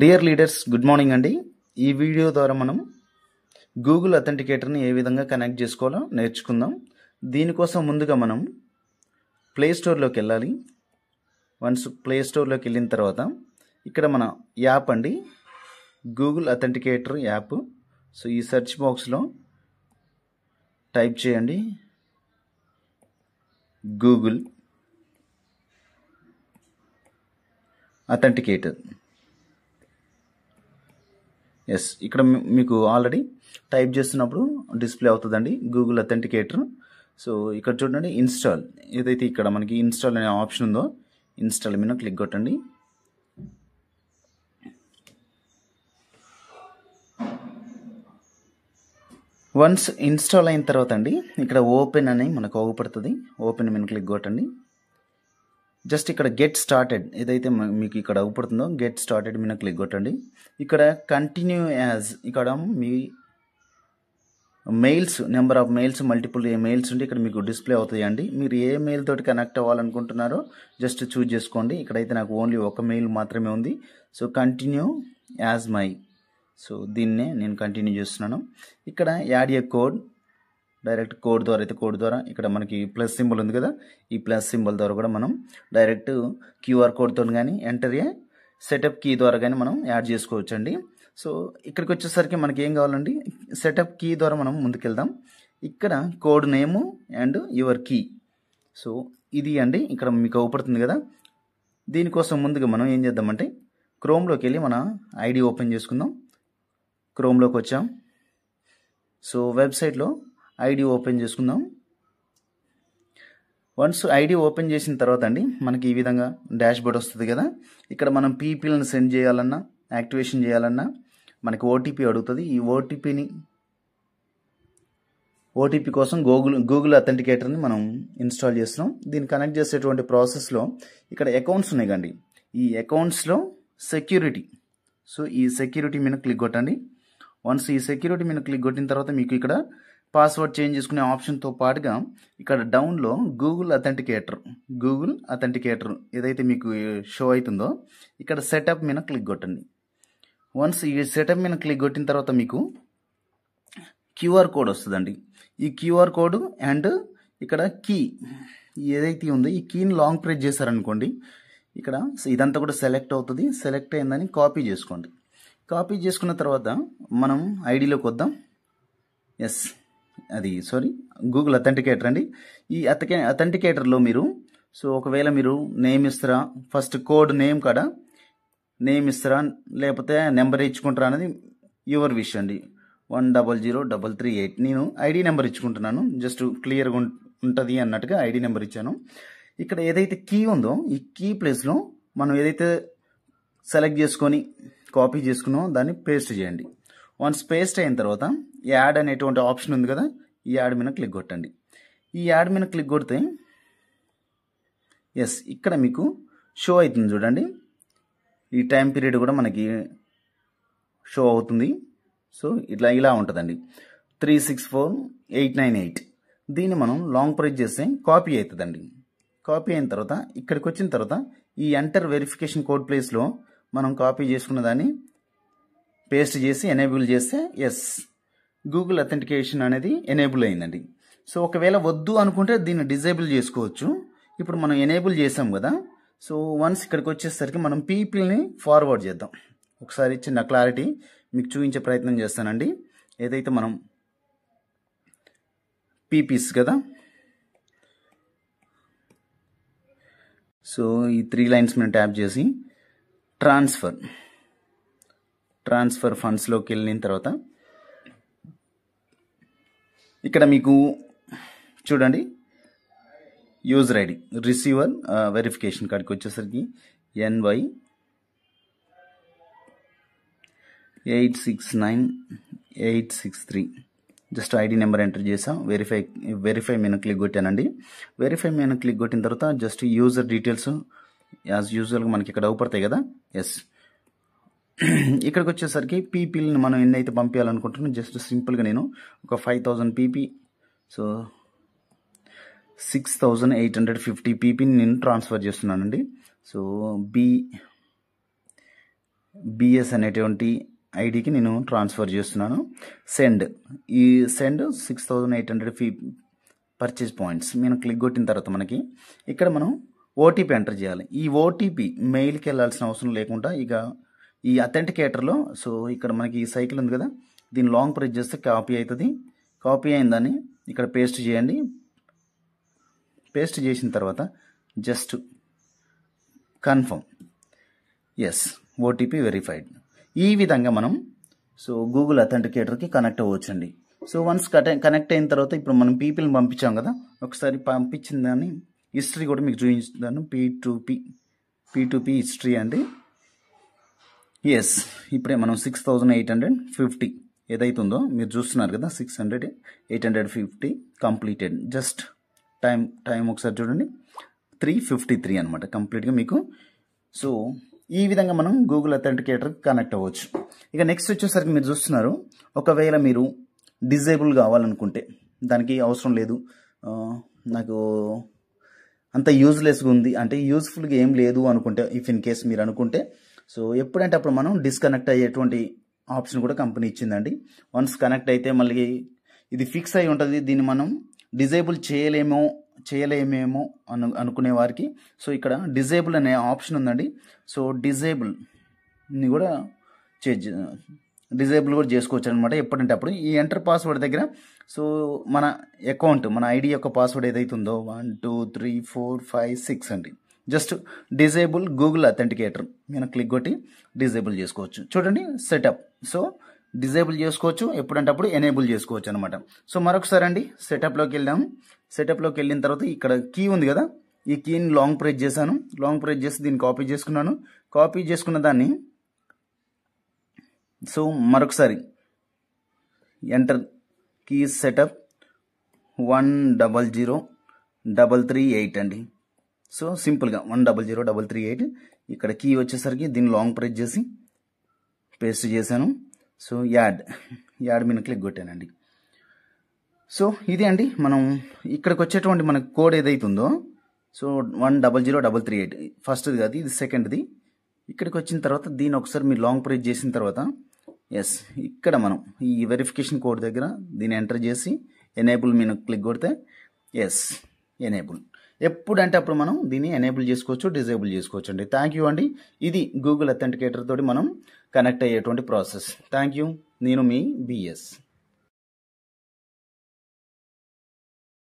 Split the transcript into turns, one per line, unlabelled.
Dear leaders, good morning అండి. ఈ video ద్వారా మనం గూగుల్ అథెంటికేటర్ని ఏ విధంగా కనెక్ట్ చేసుకోవాలో నేర్చుకుందాం. దీనికోసం ముందుగా మనం ప్లే స్టోర్లోకి వెళ్ళాలి. వన్స్ ప్లే స్టోర్లోకి వెళ్ళిన తర్వాత ఇక్కడ మన యాప్ అండి, గూగుల్ అథెంటికేటర్ యాప్. సో ఈ సెర్చ్ బాక్స్లో టైప్ చేయండి గూగుల్ అథెంటికేటర్. ఎస్, ఇక్కడ మీకు ఆల్రెడీ టైప్ చేస్తున్నప్పుడు డిస్ప్లే అవుతుందండి గూగుల్ అథెంటికేటర్. సో ఇక్కడ చూడండి ఇన్స్టాల్, ఏదైతే ఇక్కడ మనకి ఇన్స్టాల్ అనే ఆప్షన్ ఉందో ఇన్స్టాల్ మీద క్లిక్ కొట్టండి. వన్స్ ఇన్స్టాల్ అయిన తర్వాత అండి ఇక్కడ ఓపెన్ అని మనకు అవుపడుతుంది. ఓపెన్ మీద క్లిక్ కొట్టండి. జస్ట్ ఇక్కడ గెట్ స్టార్టెడ్ ఏదైతే మీకు ఇక్కడ అవుపడుతుందో గెట్ స్టార్టెడ్ మీద క్లిక్ కొట్టండి. ఇక్కడ కంటిన్యూ యాజ్, ఇక్కడ మీ mails, number of mails, multiple mails ఉంటే ఇక్కడ మీకు డిస్ప్లే అవుతాయండి. మీరు ఏ మెయిల్ తోటి కనెక్ట్ అవ్వాలనుకుంటున్నారో జస్ట్ చూజ్ చేసుకోండి. ఇక్కడైతే నాకు ఓన్లీ ఒక మెయిల్ మాత్రమే ఉంది. So continue as my, so దీన్నే నేను కంటిన్యూ చేస్తున్నాను. ఇక్కడ add a code, direct code ద్వారా అయితే కోడ్ ద్వారా ఇక్కడ మనకి ప్లస్ సింబల్ ఉంది కదా, ఈ ప్లస్ సింబల్ ద్వారా కూడా మనం డైరెక్ట్ క్యూఆర్ కోడ్తో కానీ ఎంటర్ ఏ సెటప్ కీ ద్వారా కానీ మనం యాడ్ చేసుకోవచ్చండి. సో ఇక్కడికి వచ్చేసరికి మనకి ఏం కావాలండి, సెటప్ కీ ద్వారా మనం ముందుకెళ్దాం. ఇక్కడ code name and your key, so ఇది అండి ఇక్కడ మీకు అవుపడుతుంది కదా. దీనికోసం ముందుగా మనం ఏం చేద్దామంటే క్రోమ్లోకి వెళ్ళి మన ఐడి ఓపెన్ చేసుకుందాం. క్రోమ్లోకి వచ్చాం. సో వెబ్సైట్లో ఐడి ఓపెన్ చేసుకుందాం. వన్స్ ఐడి ఓపెన్ చేసిన తర్వాత అండి మనకి ఈ విధంగా డాష్ బోర్డ్ వస్తుంది కదా. ఇక్కడ మనం పీపీలను సెండ్ చేయాలన్నా యాక్టివేషన్ చేయాలన్నా మనకి ఓటీపీ అడుగుతుంది. ఈ ఓటీపీ కోసం గూగుల్ అథెంటికేటర్ని మనం ఇన్స్టాల్ చేస్తున్నాం. దీన్ని కనెక్ట్ చేసేటువంటి ప్రాసెస్లో ఇక్కడ అకౌంట్స్ ఉన్నాయి కండి. ఈ అకౌంట్స్లో సెక్యూరిటీ, సో ఈ సెక్యూరిటీ మీద క్లిక్ కొట్టండి. వన్స్ ఈ సెక్యూరిటీ మీద క్లిక్ కొట్టిన తర్వాత మీకు ఇక్కడ పాస్వర్డ్ చేంజ్ చేసుకునే ఆప్షన్తో పాటుగా ఇక్కడ డౌన్లో గూగుల్ అథెంటికేటర్ ఏదైతే మీకు షో అవుతుందో ఇక్కడ సెటప్ మీద క్లిక్ కొట్టండి. వన్స్ ఈ సెటప్ మీద క్లిక్ కొట్టిన తర్వాత మీకు క్యూఆర్ కోడ్ వస్తుందండి. ఈ క్యూఆర్ కోడ్ అండ్ ఇక్కడ కీ ఏదైతే ఉందో ఈ కీని లాంగ్ ప్రెస్ చేశారనుకోండి, ఇక్కడ ఇదంతా కూడా సెలెక్ట్ అవుతుంది. సెలెక్ట్ అయిందని కాపీ చేసుకోండి. కాపీ చేసుకున్న తర్వాత మనం ఐడిలోకి వద్దాం. ఎస్, గూగుల్ అథెంటికేటర్ అండి. ఈ అథెంటికేటర్లో మీరు సో ఒకవేళ మీరు నేమ్ ఇస్తారా, ఫస్ట్ కోడ్ నేమ్ కాడ నేమ్ ఇస్తారా లేకపోతే నెంబర్ ఇచ్చుకుంటారా అనేది యువర్ విష్ అండి. 100338 నేను ఐడి నెంబర్ ఇచ్చుకుంటున్నాను, జస్ట్ క్లియర్గా ఉంటుంది అన్నట్టుగా ఐడి నెంబర్ ఇచ్చాను. ఇక్కడ ఏదైతే కీ ఉందో ఈ కీ ప్లేస్లో మనం ఏదైతే సెలెక్ట్ చేసుకొని కాపీ చేసుకున్నామో దాన్ని పేస్ట్ చేయండి. వన్స్ పేస్ట్ అయిన తర్వాత యాడ్ అనేటువంటి ఆప్షన్ ఉంది కదా, ఈ యాడ్ మీద క్లిక్ కొట్టండి. ఈ యాడ్ మీద క్లిక్ కొడితే ఎస్ ఇక్కడ మీకు షో అవుతుంది చూడండి. ఈ టైం పీరియడ్ కూడా మనకి షో అవుతుంది. సో ఇలా ఉంటుందండి 364898. దీన్ని మనం లాంగ్ ప్రెస్ చేస్తే కాపీ అవుతుందండి. కాపీ అయిన తర్వాత ఇక్కడికి వచ్చిన తర్వాత ఈ ఎంటర్ వెరిఫికేషన్ కోడ్ ప్లేస్లో మనం కాపీ చేసుకున్న దాన్ని పేస్ట్ చేసి ఎనేబుల్ చేస్తే ఎస్ గూగుల్ అథెంటికేషన్ అనేది ఎనేబుల్ అయిందండి. సో ఒకవేళ వద్దు అనుకుంటే దీన్ని డిజేబుల్ చేసుకోవచ్చు. ఇప్పుడు మనం ఎనేబుల్ చేసాం కదా. సో వన్స్ ఇక్కడికి వచ్చేసరికి మనం పీపీని ఫార్వర్డ్ చేద్దాం. ఒకసారి చిన్న క్లారిటీ మీకు చూపించే ప్రయత్నం చేస్తానండి. ఏదైతే మనం పీపీస్ కదా, సో ఈ 3 లైన్స్ మీద ట్యాప్ చేసి ట్రాన్స్ఫర్ ఫండ్స్లోకి వెళ్ళిన తర్వాత ఇక్కడ మీకు చూడండి యూజర్ ఐడి రిసీవర్ వెరిఫికేషన్ కాడికి వచ్చేసరికి NY 869863 just ID number enter చేసాం. వెరిఫై మీద క్లిక్ కొట్టానండి. వెరిఫై మీద క్లిక్ కొట్టిన తర్వాత జస్ట్ యూజర్ డీటెయిల్స్ యాజ్ యూజువల్గా మనకి ఇక్కడ అవుపడతాయి కదా. ఎస్, ఇక్కడికి వచ్చేసరికి పీపీని మనం ఎన్నైతే పంపించాలనుకుంటున్నాం జస్ట్ సింపుల్గా నేను ఒక 5000 పీపీ, సో 6850 పీపీని నేను ట్రాన్స్ఫర్ చేస్తున్నానండి. సో బిఎస్ అనేటువంటి ఐడికి నేను ట్రాన్స్ఫర్ చేస్తున్నాను. సెండ్, ఈ సెండ్ 6800 ఫీ పర్చేజ్ పాయింట్స్ మనం క్లిక్ కొట్టిన తర్వాత మనకి ఇక్కడ మనం ఓటీపీ ఎంటర్ చేయాలి. ఈ ఓటీపీ మెయిల్కి వెళ్ళాల్సిన అవసరం లేకుండా ఇక ఈ అథెంటికేటర్లో, సో ఇక్కడ మనకి ఈ సైకిల్ ఉంది కదా, దీన్ని లాంగ్ ప్రెస్ చేస్తే కాపీ అవుతుంది. కాపీ అయిందని ఇక్కడ పేస్ట్ చేయండి. పేస్ట్ చేసిన తర్వాత just confirm, yes, OTP verified. ఈ విధంగా మనం సో గూగుల్ అథెంటికేటర్కి కనెక్ట్ అవ్వచ్చండి. సో వన్స్ కనెక్ట్ అయిన తర్వాత ఇప్పుడు మనం పీపుల్ని పంపించాం కదా, ఒకసారి పంపించిన దాన్ని హిస్టరీ కూడా మీకు చూపించాను. P2P హిస్టరీ అండి. ఎస్, ఇప్పుడే మనం 6850 ఏదైతుందో మీరు చూస్తున్నారు కదా, 850 కంప్లీటెడ్. జస్ట్ టైం ఒకసారి చూడండి, 3:53 అనమాట కంప్లీట్గా మీకు. సో ఈ విధంగా మనం గూగుల్ అథెంటికేటర్ కనెక్ట్ అవ్వచ్చు. ఇక నెక్స్ట్ వచ్చేసరికి మీరు చూస్తున్నారు, ఒకవేళ మీరు డిజేబుల్ కావాలనుకుంటే, దానికి అవసరం లేదు, నాకు అంత యూజ్లెస్గా ఉంది అంటే యూజ్ఫుల్గా ఏం లేదు అనుకుంటే, ఇఫ్ ఇన్ కేస్ మీరు అనుకుంటే, సో ఎప్పుడంటే అప్పుడు మనం డిస్కనెక్ట్ అయ్యేటువంటి ఆప్షన్ కూడా కంపెనీ ఇచ్చిందండి. వన్స్ కనెక్ట్ అయితే మళ్ళీ ఇది ఫిక్స్ అయి ఉంటుంది, దీన్ని మనం డిజేబుల్ చేయలేమేమో అనుకునే వారికి సో ఇక్కడ డిజేబుల్ అనే ఆప్షన్ ఉందండి. సో డిజేబుల్ని కూడా డిజేబుల్ కూడా చేసుకోవచ్చు అనమాట. ఎప్పుడంటే అప్పుడు ఈ ఎంటర్ పాస్వర్డ్ దగ్గర సో మన అకౌంట్, మన ఐడి యొక్క పాస్వర్డ్ ఏదైతుందో 1 2 3 4 5 6 అండి. జస్ట్ డిజేబుల్ గూగుల్ అథెంటికేటర్ నేను క్లిక్ కొట్టి డిజేబుల్ చేసుకోవచ్చు. చూడండి సెటప్. సో డిజేబుల్ చేసుకోవచ్చు, ఎప్పుడంటే అప్పుడు ఎనేబుల్ చేసుకోవచ్చు అనమాట. సో మరొకసారి అండి సెటప్లోకి వెళ్దాం. సెటప్లోకి వెళ్ళిన తర్వాత ఇక్కడ కీ ఉంది కదా, ఈ కీని లాంగ్ ప్రెస్ చేశాను. లాంగ్ ప్రెస్ చేసి దీన్ని కాపీ చేసుకున్నాను. కాపీ చేసుకున్న దాన్ని సో మరొకసారి ఎంటర్ కీ సెటప్ 100338 అండి. సో సింపుల్గా 100338 ఇక్కడ కీ వచ్చేసరికి దీన్ని లాంగ్ ప్రెస్ చేసి పేస్ట్ చేశాను. సో యాడ్ మీద క్లిక్ కొట్టానండి. సో ఇది అండి మనం ఇక్కడికి వచ్చేటువంటి మన కోడ్ ఏదైతుందో సో 100338 ఫస్ట్ది కాదు, ఇది సెకండ్ది. ఇక్కడికి వచ్చిన తర్వాత దీన్ని ఒకసారి మీరు లాంగ్ ప్రెస్ చేసిన తర్వాత ఎస్, ఇక్కడ మనం ఈ వెరిఫికేషన్ కోడ్ దగ్గర దీన్ని ఎంటర్ చేసి ఎనేబుల్ మీద క్లిక్ కొడితే ఎస్ ఎనేబుల్. ఎప్పుడంటే అప్పుడు మనం దీన్ని ఎనేబుల్ చేసుకోవచ్చు, డిజేబుల్ చేసుకోవచ్చు అండి. థ్యాంక్ యూ అండి. ఇది గూగుల్ అథెంటికేటర్ తోటి మనం కనెక్ట్ అయ్యేటువంటి ప్రాసెస్. Thank you. నేను మీ బిఎస్.